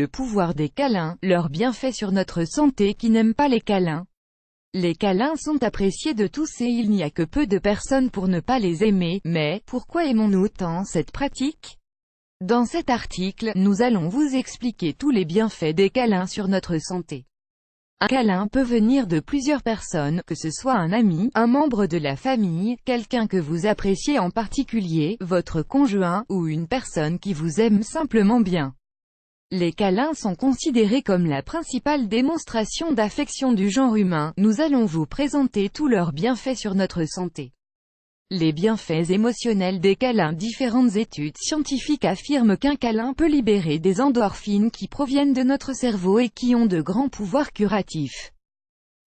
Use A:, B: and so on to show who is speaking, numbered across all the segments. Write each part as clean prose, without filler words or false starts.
A: le pouvoir des câlins, leurs bienfaits sur notre santé. Qui n'aime pas les câlins? Les câlins sont appréciés de tous et il n'y a que peu de personnes pour ne pas les aimer, mais pourquoi aimons-nous tant cette pratique? Dans cet article, nous allons vous expliquer tous les bienfaits des câlins sur notre santé. Un câlin peut venir de plusieurs personnes, que ce soit un ami, un membre de la famille, quelqu'un que vous appréciez en particulier, votre conjoint, ou une personne qui vous aime simplement bien. Les câlins sont considérés comme la principale démonstration d'affection du genre humain. Nous allons vous présenter tous leurs bienfaits sur notre santé. Les bienfaits émotionnels des câlins. Différentes études scientifiques affirment qu'un câlin peut libérer des endorphines qui proviennent de notre cerveau et qui ont de grands pouvoirs curatifs.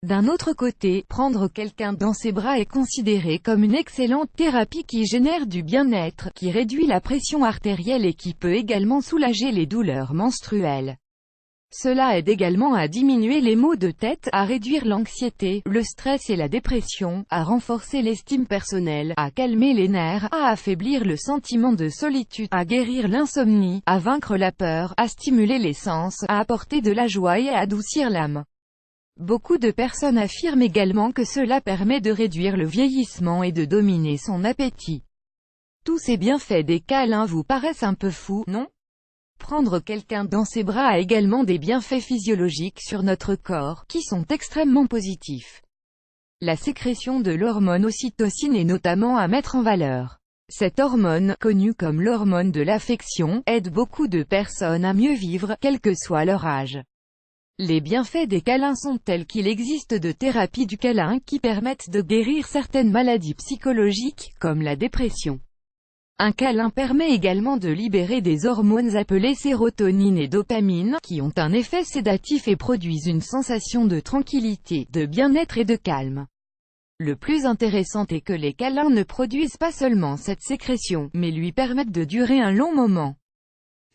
A: D'un autre côté, prendre quelqu'un dans ses bras est considéré comme une excellente thérapie qui génère du bien-être, qui réduit la pression artérielle et qui peut également soulager les douleurs menstruelles. Cela aide également à diminuer les maux de tête, à réduire l'anxiété, le stress et la dépression, à renforcer l'estime personnelle, à calmer les nerfs, à affaiblir le sentiment de solitude, à guérir l'insomnie, à vaincre la peur, à stimuler les sens, à apporter de la joie et à adoucir l'âme. Beaucoup de personnes affirment également que cela permet de réduire le vieillissement et de dominer son appétit. Tous ces bienfaits des câlins vous paraissent un peu fous, non? Prendre quelqu'un dans ses bras a également des bienfaits physiologiques sur notre corps, qui sont extrêmement positifs. La sécrétion de l'hormone ocytocine est notamment à mettre en valeur. Cette hormone, connue comme l'hormone de l'affection, aide beaucoup de personnes à mieux vivre, quel que soit leur âge. Les bienfaits des câlins sont tels qu'il existe de thérapies du câlin qui permettent de guérir certaines maladies psychologiques, comme la dépression. Un câlin permet également de libérer des hormones appelées sérotonine et dopamine, qui ont un effet sédatif et produisent une sensation de tranquillité, de bien-être et de calme. Le plus intéressant est que les câlins ne produisent pas seulement cette sécrétion, mais lui permettent de durer un long moment.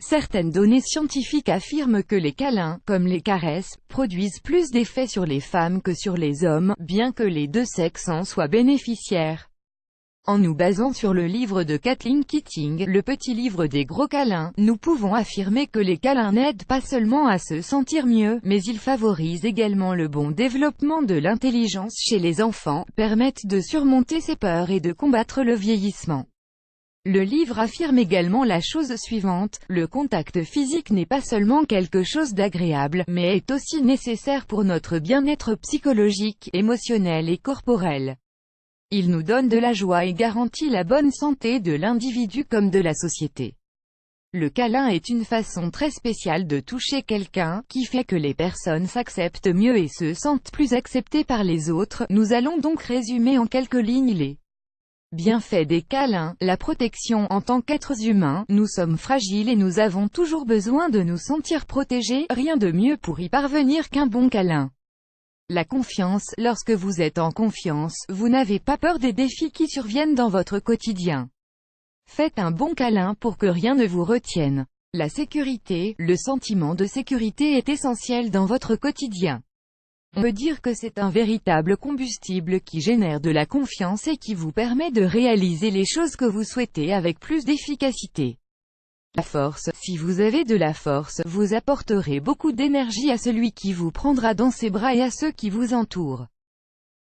A: Certaines données scientifiques affirment que les câlins, comme les caresses, produisent plus d'effets sur les femmes que sur les hommes, bien que les deux sexes en soient bénéficiaires. En nous basant sur le livre de Kathleen Keating, Le petit livre des gros câlins, nous pouvons affirmer que les câlins n'aident pas seulement à se sentir mieux, mais ils favorisent également le bon développement de l'intelligence chez les enfants, permettent de surmonter ses peurs et de combattre le vieillissement. Le livre affirme également la chose suivante, le contact physique n'est pas seulement quelque chose d'agréable, mais est aussi nécessaire pour notre bien-être psychologique, émotionnel et corporel. Il nous donne de la joie et garantit la bonne santé de l'individu comme de la société. Le câlin est une façon très spéciale de toucher quelqu'un, qui fait que les personnes s'acceptent mieux et se sentent plus acceptées par les autres. Nous allons donc résumer en quelques lignes les bienfaits des câlins. La protection. En tant qu'êtres humains, nous sommes fragiles et nous avons toujours besoin de nous sentir protégés, rien de mieux pour y parvenir qu'un bon câlin. La confiance. Lorsque vous êtes en confiance, vous n'avez pas peur des défis qui surviennent dans votre quotidien. Faites un bon câlin pour que rien ne vous retienne. La sécurité. Le sentiment de sécurité est essentiel dans votre quotidien. On peut dire que c'est un véritable combustible qui génère de la confiance et qui vous permet de réaliser les choses que vous souhaitez avec plus d'efficacité. La force. Si vous avez de la force, vous apporterez beaucoup d'énergie à celui qui vous prendra dans ses bras et à ceux qui vous entourent.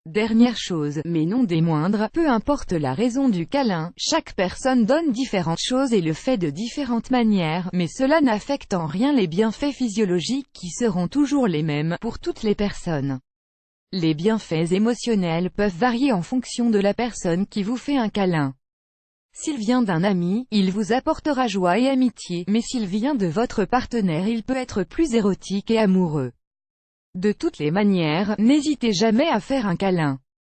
A: Dernière chose, mais non des moindres, peu importe la raison du câlin, chaque personne donne différentes choses et le fait de différentes manières, mais cela n'affecte en rien les bienfaits physiologiques qui seront toujours les mêmes pour toutes les personnes. Les bienfaits émotionnels peuvent varier en fonction de la personne qui vous fait un câlin. S'il vient d'un ami, il vous apportera joie et amitié, mais s'il vient de votre partenaire, il peut être plus érotique et amoureux. De toutes les manières, n'hésitez jamais à faire un câlin.